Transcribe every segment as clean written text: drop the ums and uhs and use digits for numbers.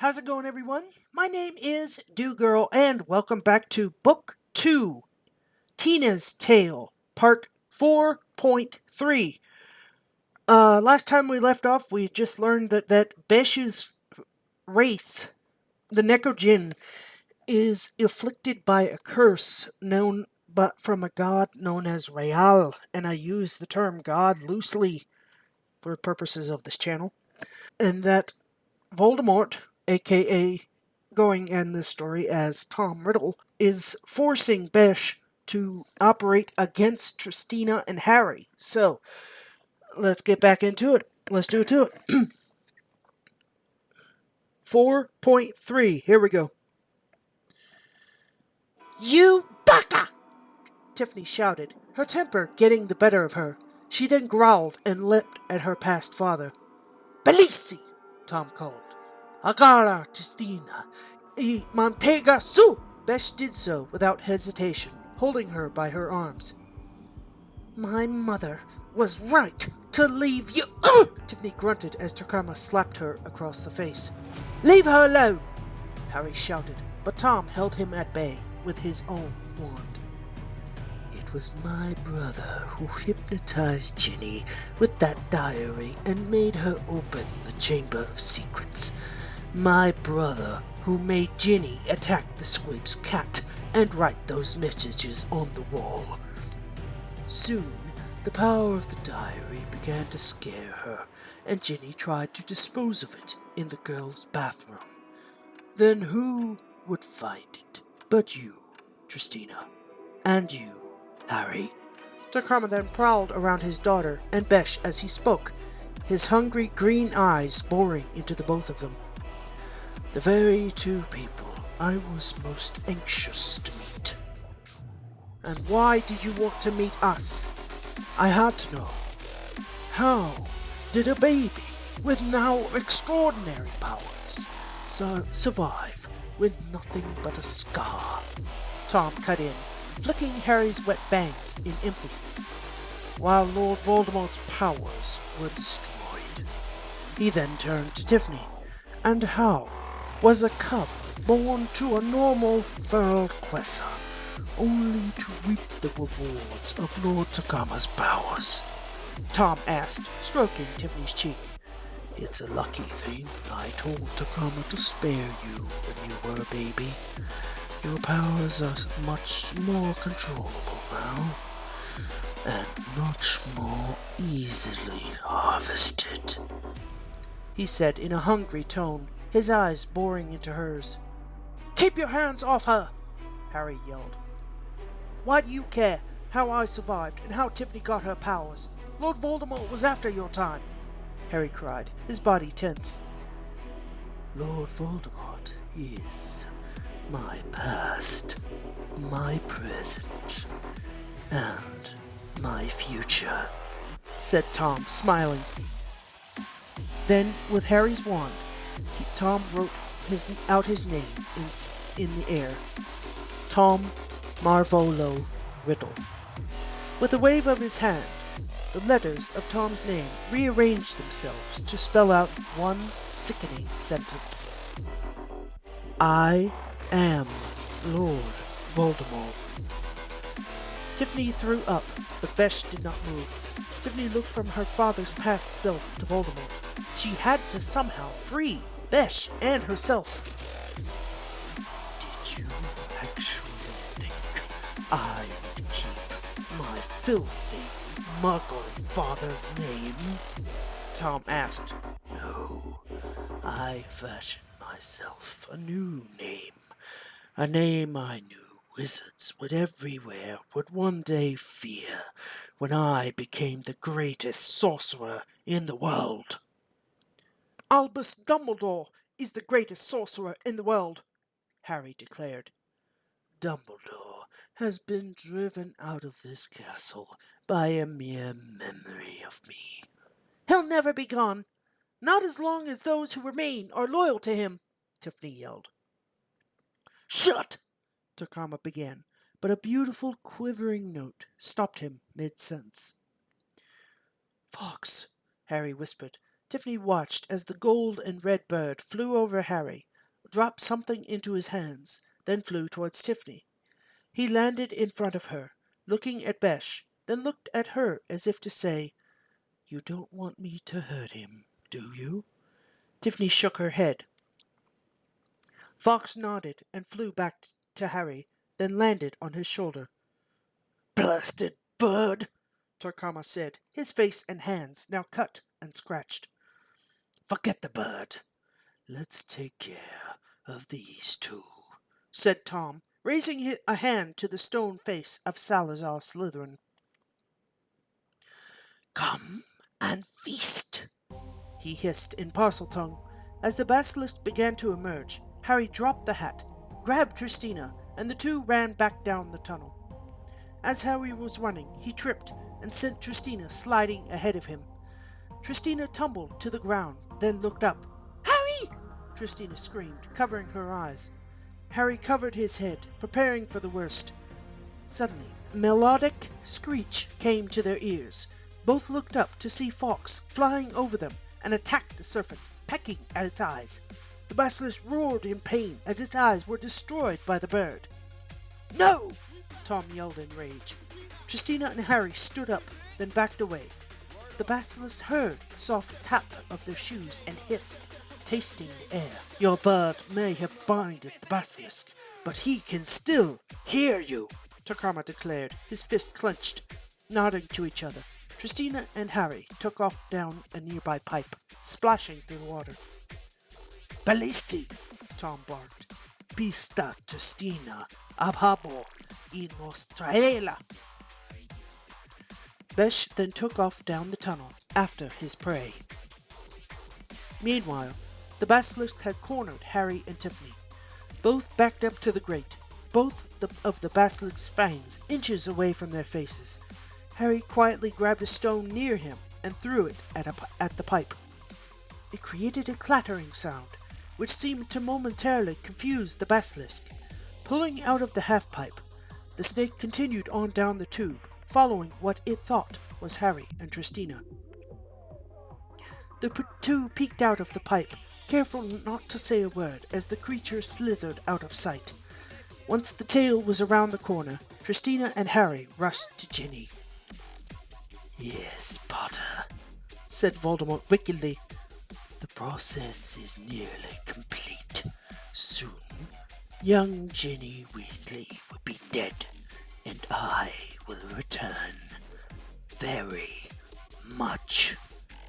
How's it going, everyone? My name is Dieugirl, and welcome back to Book 2, Tina's Tale, Part 4.3. Last time we left off, we just learned that Besh's race, the Necrojin, is afflicted by a curse known but from a god known as Real, and I use the term god loosely for purposes of this channel, and that Voldemort, aka going in this story as Tom Riddle, is forcing Besh to operate against Tristina and Harry. So, let's get back into it. Let's do it to it. 4.3, here we go. You baka! Tiffany shouted, her temper getting the better of her. She then growled and leapt at her past father. Bellissima, Tom called. Agara, Tristina, y mantega su! Besh did so without hesitation, holding her by her arms. My mother was right to leave you. Tiffany grunted as Takama slapped her across the face. Leave her alone, Harry shouted, but Tom held him at bay with his own wand. It was my brother who hypnotized Ginny with that diary and made her open the Chamber of Secrets. My brother who made Ginny attack the Squib's cat and write those messages on the wall. Soon, the power of the diary began to scare her, and Ginny tried to dispose of it in the girl's bathroom. Then who would find it but you, Tristina, and you, Harry? Takama then prowled around his daughter and Besh as he spoke, his hungry green eyes boring into the both of them. The very two people I was most anxious to meet. And why did you want to meet us? I had to know. How did a baby with now extraordinary powers survive with nothing but a scar? Tom cut in, flicking Harry's wet bangs in emphasis, while Lord Voldemort's powers were destroyed. He then turned to Tiffany. And how was a cub born to a normal feral Quessa, only to reap the rewards of Lord Takama's powers? Tom asked, stroking Tiffany's cheek. It's a lucky thing I told Takama to spare you when you were a baby. Your powers are much more controllable now, and much more easily harvested, he said in a hungry tone, his eyes boring into hers. Keep your hands off her, Harry yelled. Why do you care how I survived and how Tiffany got her powers? Lord Voldemort was after your time, Harry cried, his body tense. Lord Voldemort is my past, my present, and my future, said Tom, smiling. Then, with Harry's wand, Tom wrote out his name in the air. Tom Marvolo Riddle. With a wave of his hand, the letters of Tom's name rearranged themselves to spell out one sickening sentence. I am Lord Voldemort. Tiffany threw up, but Besh did not move. Tiffany looked from her father's past self to Voldemort. She had to somehow free Besh and herself. Did you actually think I would keep my filthy muggle father's name? Tom asked. No, I fashioned myself a new name. A name I knew wizards everywhere would one day fear when I became the greatest sorcerer in the world. Albus Dumbledore is the greatest sorcerer in the world, Harry declared. Dumbledore has been driven out of this castle by a mere memory of me. He'll never be gone. Not as long as those who remain are loyal to him, Tiffany yelled. Shut! Takama began, but a beautiful quivering note stopped him mid-sentence. Fox, Harry whispered. Tiffany watched as the gold and red bird flew over Harry, dropped something into his hands, then flew towards Tiffany. He landed in front of her, looking at Besh, then looked at her as if to say, "You don't want me to hurt him, do you?" Tiffany shook her head. Fox nodded and flew back to Harry, then landed on his shoulder. "Blasted bird," Tarkama said, his face and hands now cut and scratched. "Forget the bird. Let's take care of these two," said Tom, raising a hand to the stone face of Salazar Slytherin. "Come and feast," he hissed in Parseltongue. As the basilisk began to emerge, Harry dropped the hat, grabbed Tristina, and the two ran back down the tunnel. As Harry was running, he tripped and sent Tristina sliding ahead of him. Tristina tumbled to the ground, then looked up. "Harry!" Tristina screamed, covering her eyes. Harry covered his head, preparing for the worst. Suddenly, a melodic screech came to their ears. Both looked up to see Fox flying over them and attacked the serpent, pecking at its eyes. The basilisk roared in pain as its eyes were destroyed by the bird. "No!" Tom yelled in rage. Tristina and Harry stood up, then backed away. The basilisk heard the soft tap of their shoes and hissed, tasting the air. "Your bird may have blinded the basilisk, but he can still hear you," Tarkama declared, his fist clenched. Nodding to each other, Tristina and Harry took off down a nearby pipe, splashing through the water. "Bellissimi," Tom barked. "Pista Tristina, abhabo in Australia." Besh then took off down the tunnel after his prey. Meanwhile, the basilisk had cornered Harry and Tiffany. Both backed up to the grate, both of the basilisk's fangs inches away from their faces. Harry quietly grabbed a stone near him and threw it at the pipe. It created a clattering sound, which seemed to momentarily confuse the basilisk. Pulling out of the half-pipe, the snake continued on down the tube, following what it thought was Harry and Tristina. The two peeked out of the pipe, careful not to say a word as the creature slithered out of sight. Once the tail was around the corner, Tristina and Harry rushed to Ginny. "Yes, Potter," said Voldemort wickedly. "The process is nearly complete. Soon, young Ginny Weasley will be dead, and I will return, very much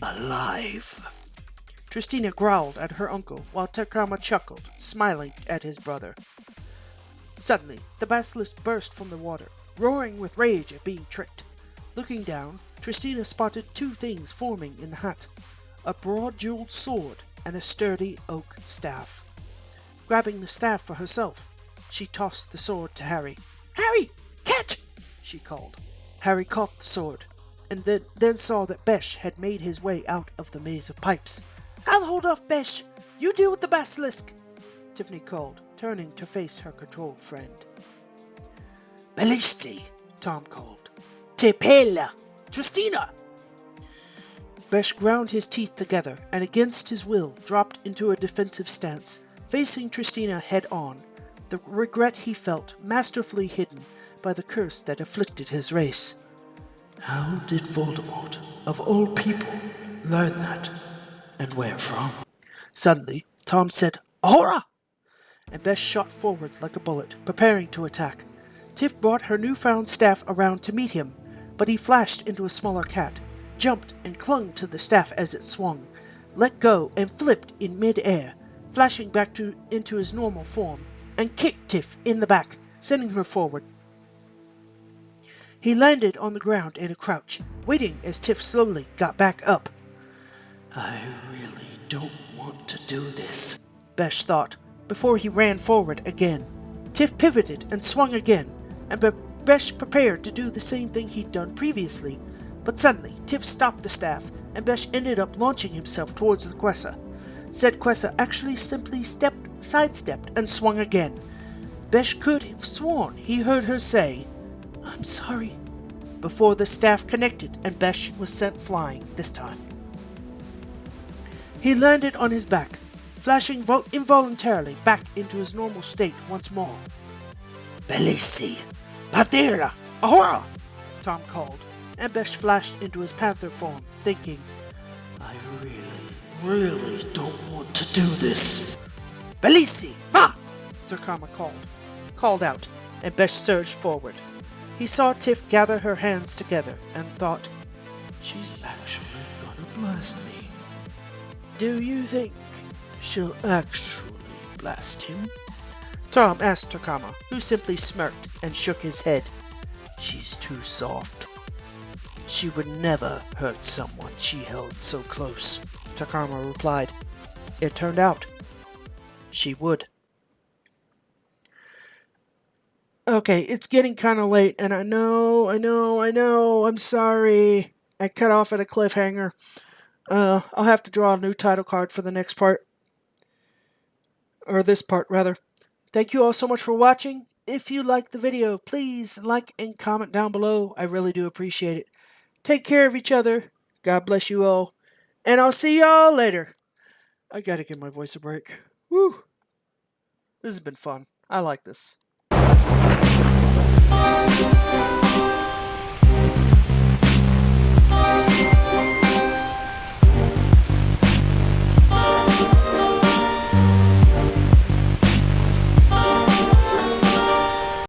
alive." Tristina growled at her uncle, while Tarkama chuckled, smiling at his brother. Suddenly, the basilisk burst from the water, roaring with rage at being tricked. Looking down, Tristina spotted two things forming in the hut: a broad jeweled sword and a sturdy oak staff. Grabbing the staff for herself, she tossed the sword to Harry. "Harry, catch!" she called. Harry caught the sword, and then saw that Besh had made his way out of the maze of pipes. "I'll hold off, Besh. You deal with the basilisk," Tiffany called, turning to face her controlled friend. "Bellissimi," Tom called. "Te pela! Tristina!" Besh ground his teeth together and against his will dropped into a defensive stance, facing Tristina head-on, the regret he felt masterfully hidden by the curse that afflicted his race. How did Voldemort, of all people, learn that? And where from? Suddenly, Tom said, "Ahura!" and Besh shot forward like a bullet, preparing to attack. Tiff brought her newfound staff around to meet him, but he flashed into a smaller cat, jumped and clung to the staff as it swung, let go and flipped in mid-air, flashing back into his normal form, and kicked Tiff in the back, sending her forward. He landed on the ground in a crouch, waiting as Tiff slowly got back up. "I really don't want to do this," Besh thought, before he ran forward again. Tiff pivoted and swung again, and Besh prepared to do the same thing he'd done previously, but suddenly Tiff stopped the staff, and Besh ended up launching himself towards the Quessa. Said Quessa actually simply sidestepped and swung again. Besh could have sworn he heard her say, "I'm sorry," before the staff connected and Besh was sent flying this time. He landed on his back, flashing involuntarily back into his normal state once more. Bellissima! Patera! Ahora! Tom called, and Besh flashed into his panther form, thinking, I really don't want to do this. Bellissima! Va! Turkama called out, and Besh surged forward. He saw Tiff gather her hands together and thought, she's actually gonna blast me. Do you think she'll actually blast him? Tom asked Turkama, who simply smirked and shook his head. She's too soft. She would never hurt someone she held so close, Turkama replied. It turned out she would. Okay, it's getting kind of late, and I know, I'm sorry. I cut off at a cliffhanger. I'll have to draw a new title card for the next part. Or this part, rather. Thank you all so much for watching. If you liked the video, please like and comment down below. I really do appreciate it. Take care of each other. God bless you all. And I'll see y'all later. I gotta give my voice a break. Woo! This has been fun. I like this.